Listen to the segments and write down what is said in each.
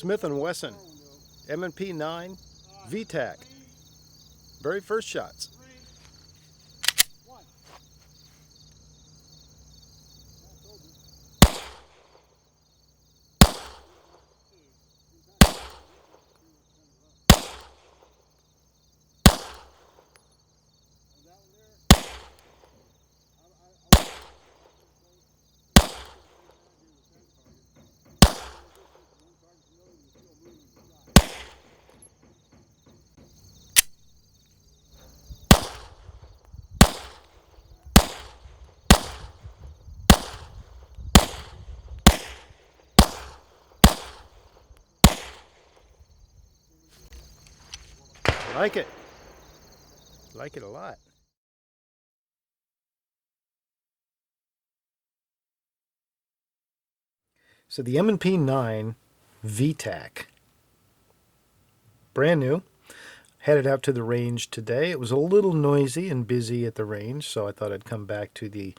Smith & Wesson M&P 9 VTAC. Very first shots. Like it. Like it a lot. So the M&P 9 VTAC, brand new, headed out to the range today. It was a little noisy and busy at the range, so I thought I'd come back to the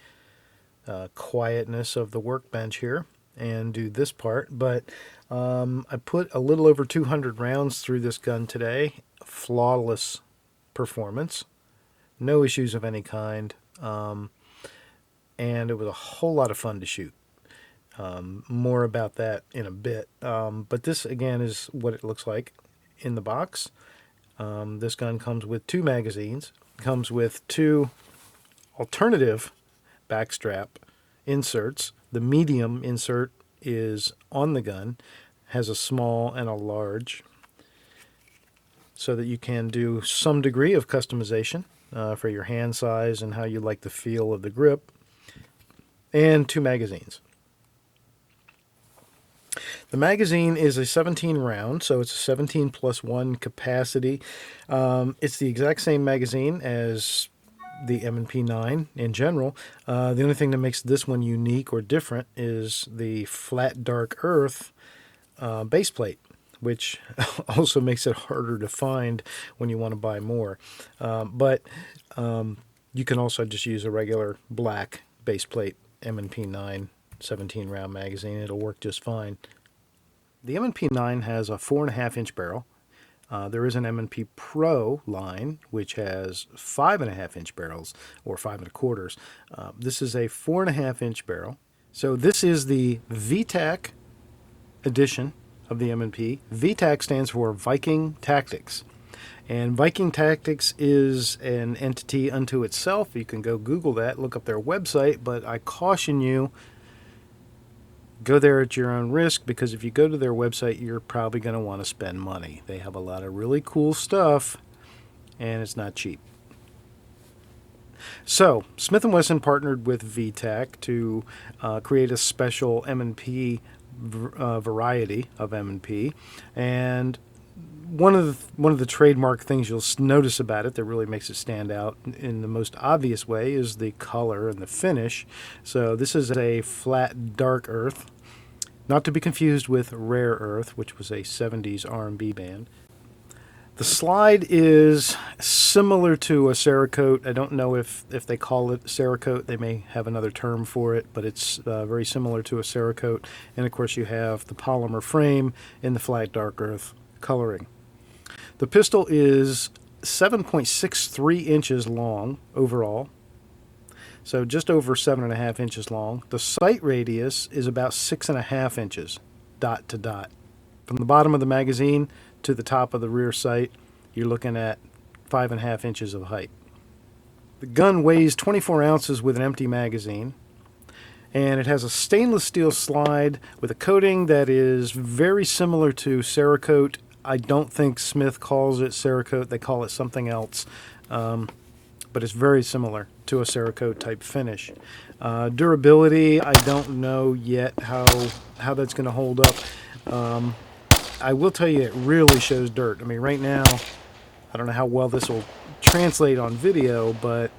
quietness of the workbench here and do this part. But I put a little over 200 rounds through this gun today. Flawless performance, no issues of any kind, and it was a whole lot of fun to shoot. More about that in a bit, but this again is what it looks like in the box. This gun comes with 2 magazines, comes with 2 alternative backstrap inserts. The medium insert is on the gun, has a small and a large, so that you can do some degree of customization for your hand size and how you like the feel of the grip, and 2 magazines. The magazine is a 17 round, so it's a 17 plus 1 capacity. It's the exact same magazine as the M&P 9 in general. The only thing that makes this one unique or different is the flat dark earth base plate, which also makes it harder to find when you want to buy more. But you can also just use a regular black base plate M&P 9 17 round magazine. It'll work just fine. The M&P 9 has a 4.5 inch barrel. There is an M&P Pro line which has 5.5 inch barrels, or 5.25. This is a 4.5 inch barrel. So this is the VTAC edition of the M&P. VTAC stands for Viking Tactics. And Viking Tactics is an entity unto itself. You can go Google that, look up their website, but I caution you, go there at your own risk, because if you go to their website, you're probably going to want to spend money. They have a lot of really cool stuff, and it's not cheap. So, Smith & Wesson partnered with VTAC to create a special M&P variety of M&P, and one of the trademark things you'll notice about it that really makes it stand out in the most obvious way is the color and the finish. So this is a flat dark earth, not to be confused with rare earth, which was a 70s R&B band. The slide is similar to a Cerakote. I don't know if they call it Cerakote. They may have another term for it, but it's very similar to a Cerakote. And of course you have the polymer frame in the flat dark earth coloring. The pistol is 7.63 inches long overall, so just over 7.5 inches long. The sight radius is about 6.5 inches, dot to dot. From the bottom of the magazine to the top of the rear sight, you're looking at 5.5 inches of height. The gun weighs 24 ounces with an empty magazine, and it has a stainless steel slide with a coating that is very similar to Cerakote. I don't think Smith calls it Cerakote. They call it something else, but it's very similar to a Cerakote type finish. Durability, I don't know yet how that's going to hold up. I will tell you it really shows dirt. I mean, right now, I don't know how well this will translate on video, but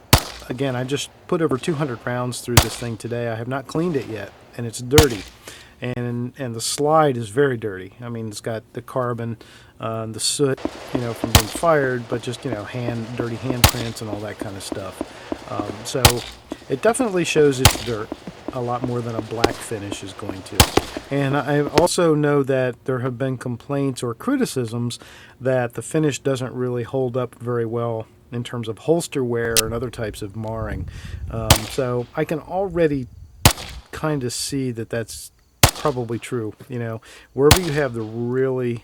again, I just put over 200 rounds through this thing today. I have not cleaned it yet, and it's dirty. And the slide is very dirty. I mean, it's got the carbon, the soot, from being fired, but just, dirty handprints and all that kind of stuff. So it definitely shows its dirt. a lot more than a black finish is going to. And I also know that there have been complaints or criticisms that the finish doesn't really hold up very well in terms of holster wear and other types of marring. So I can already kind of see that that's probably true. Wherever you have the really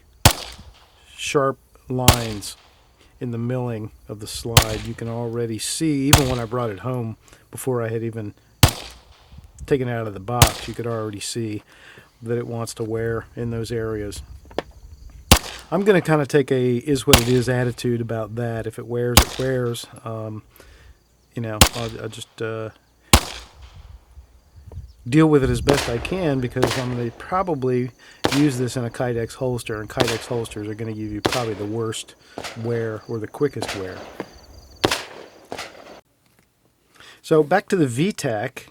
sharp lines in the milling of the slide, you can already see, even when I brought it home before I had even taken it out of the box, you could already see that it wants to wear in those areas. I'm going to kind of take a is what it is attitude about that. If it wears, it wears. I'll just deal with it as best I can, because I'm going to probably use this in a Kydex holster, and Kydex holsters are going to give you probably the worst wear or the quickest wear. So back to the VTAC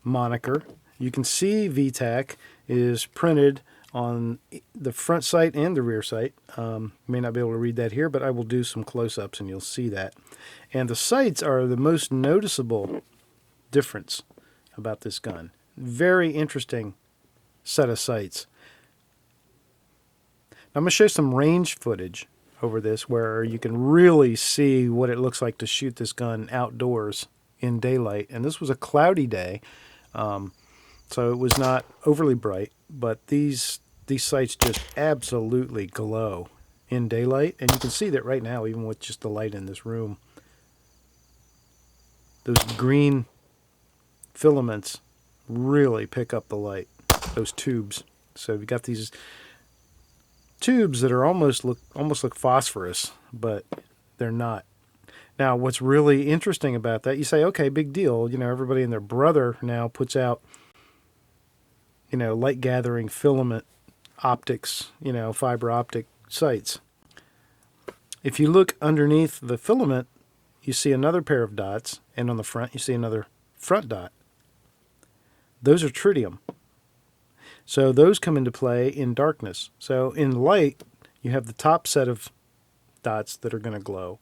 moniker. You can see VTAC is printed on the front sight and the rear sight. May not be able to read that here, but I will do some close-ups and you'll see that. And the sights are the most noticeable difference about this gun. Very interesting set of sights. I'm going to show some range footage over this where you can really see what it looks like to shoot this gun outdoors in daylight. And this was a cloudy day, so it was not overly bright, but these sights just absolutely glow in daylight. And you can see that right now, even with just the light in this room. Those green filaments really pick up the light, those tubes. So you've got these tubes that are almost look phosphorus, but they're not. Now, what's really interesting about that, you say, okay, big deal. Everybody and their brother now puts out, light gathering filament optics, fiber optic sights. If you look underneath the filament, you see another pair of dots, and on the front, you see another front dot. Those are tritium. So those come into play in darkness. So in light, you have the top set of dots that are going to glow.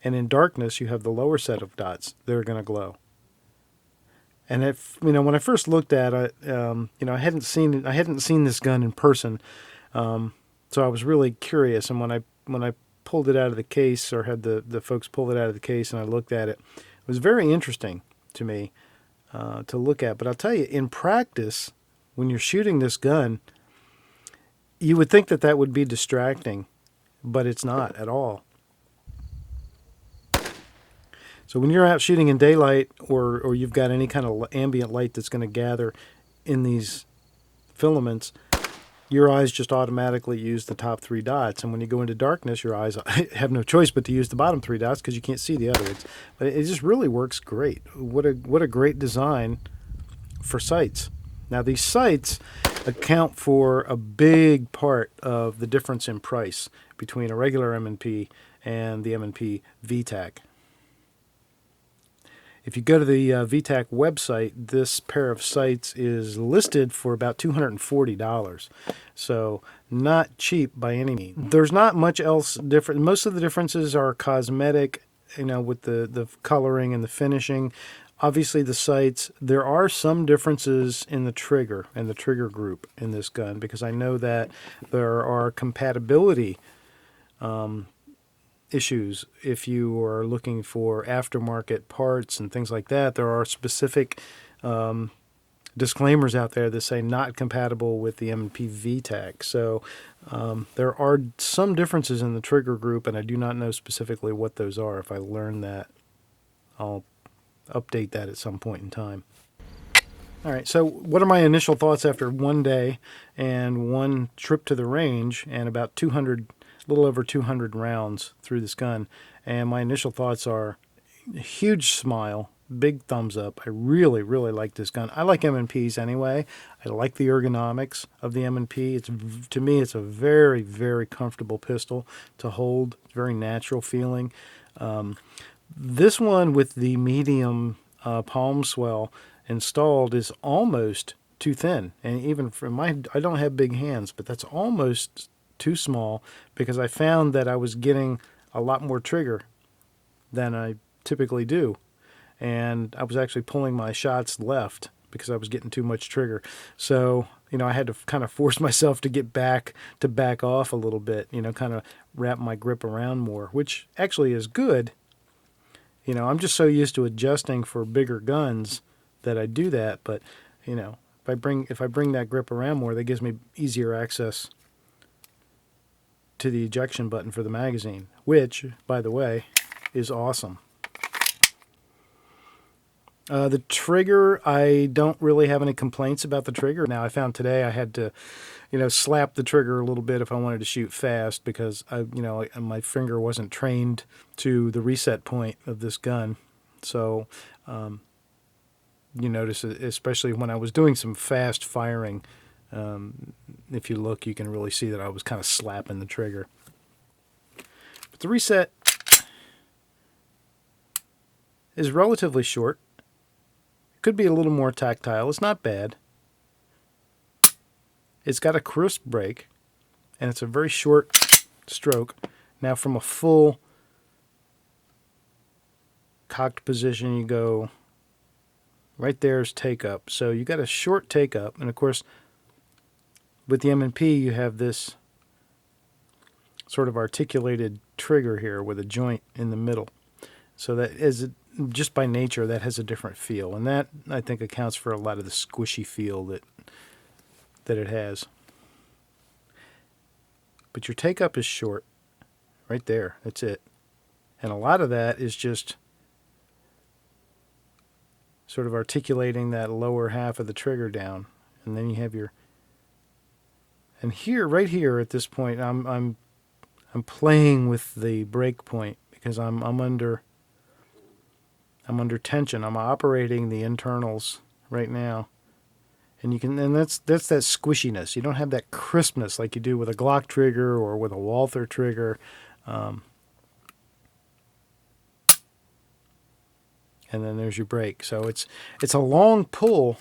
And in darkness, you have the lower set of dots that are going to glow. And when I first looked at it, I hadn't seen this gun in person, so I was really curious. And when I pulled it out of the case, or had the folks pull it out of the case, and I looked at it, it was very interesting to me to look at. But I'll tell you, in practice, when you're shooting this gun, you would think that would be distracting, but it's not at all. So when you're out shooting in daylight, or you've got any kind of ambient light that's going to gather in these filaments, your eyes just automatically use the top three dots. And when you go into darkness, your eyes have no choice but to use the bottom three dots because you can't see the other. But it just really works great. What a great design for sights. Now, these sights account for a big part of the difference in price between a regular M&P and the M&P VTAC. If you go to the VTAC website, this pair of sights is listed for about $240. So not cheap by any means. There's not much else different. Most of the differences are cosmetic, with the coloring and the finishing. Obviously, the sights, there are some differences in the trigger and the trigger group in this gun, because I know that there are compatibility issues. If you are looking for aftermarket parts and things like that, there are specific disclaimers out there that say not compatible with the M&P VTAC. So there are some differences in the trigger group, and I do not know specifically what those are. If I learn that, I'll update that at some point in time. All right, so what are my initial thoughts after one day and one trip to the range and about a little over 200 rounds through this gun? And my initial thoughts are huge smile, big thumbs up. I really, really like this gun. I like M&Ps anyway. I like the ergonomics of the M&P. To me, it's a very, very comfortable pistol to hold. It's very natural feeling. This one with the medium palm swell installed is almost too thin, and even for I don't have big hands, but that's almost too small, because I found that I was getting a lot more trigger than I typically do, and I was actually pulling my shots left because I was getting too much trigger. So, I had to kind of force myself to back off a little bit, kind of wrap my grip around more, which actually is good. I'm just so used to adjusting for bigger guns that I do that. But, if I bring that grip around more, that gives me easier access to the ejection button for the magazine, which, by the way, is awesome. The trigger, I don't really have any complaints about the trigger. Now, I found today I had to, slap the trigger a little bit if I wanted to shoot fast because my finger wasn't trained to the reset point of this gun. So, you notice, especially when I was doing some fast firing, if you look, you can really see that I was kind of slapping the trigger. But the reset is relatively short. Could be a little more tactile. It's not bad. It's got a crisp break, and it's a very short stroke. Now, from a full cocked position, you go right there's take up. So you got a short take up, and of course, with the M&P, you have this sort of articulated trigger here with a joint in the middle. So that is just by nature, that has a different feel, and that I think accounts for a lot of the squishy feel that it has. But your take up is short, right there. That's it, and a lot of that is just sort of articulating that lower half of the trigger down, and then you have your. And here, right here, at this point, I'm playing with the break point because I'm under tension. I'm operating the internals right now, and that's that squishiness. You don't have that crispness like you do with a Glock trigger or with a Walther trigger. And then there's your break. So it's a long pull.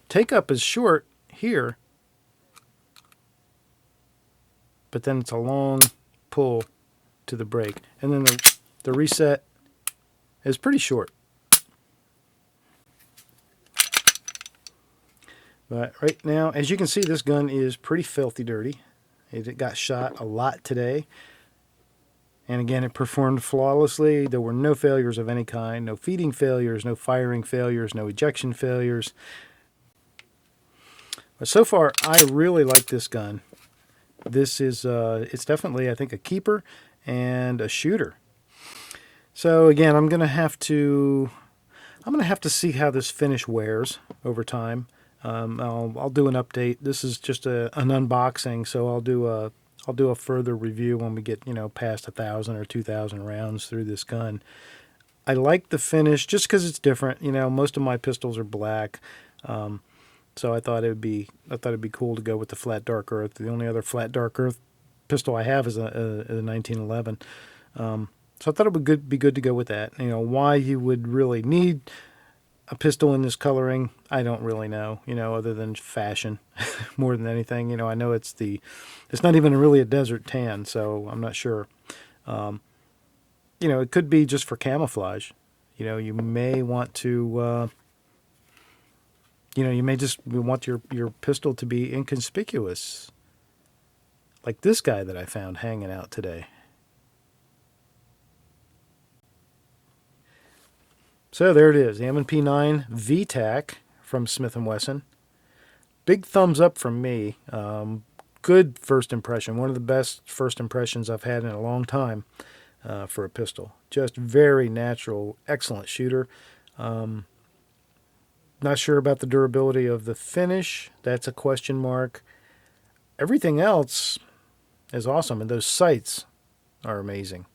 Take up is short here, but then it's a long pull to the break, and then the reset is pretty short. But right now, as you can see, this gun is pretty filthy dirty. It got shot a lot today. And again, it performed flawlessly. There were no failures of any kind, no feeding failures, no firing failures, no ejection failures. But so far, I really like this gun. This is, it's definitely, I think, a keeper and a shooter. So again, I'm going to have to see how this finish wears over time. I'll do an update. This is just an unboxing, so I'll do a further review when we get past 1,000 or 2,000 rounds through this gun. I like the finish just because it's different. Most of my pistols are black, so I thought it'd be cool to go with the flat dark earth. The only other flat dark earth pistol I have is a 1911. So I thought it would be good to go with that. Why you would really need a pistol in this coloring, I don't really know, other than fashion more than anything. I know it's not even really a desert tan, so I'm not sure. It could be just for camouflage. You may want to, you may just want your pistol to be inconspicuous. Like this guy that I found hanging out today. So there it is, the M&P 9 VTAC from Smith & Wesson. Big thumbs up from me. Good first impression. One of the best first impressions I've had in a long time for a pistol. Just very natural, excellent shooter. Not sure about the durability of the finish. That's a question mark. Everything else is awesome, and those sights are amazing.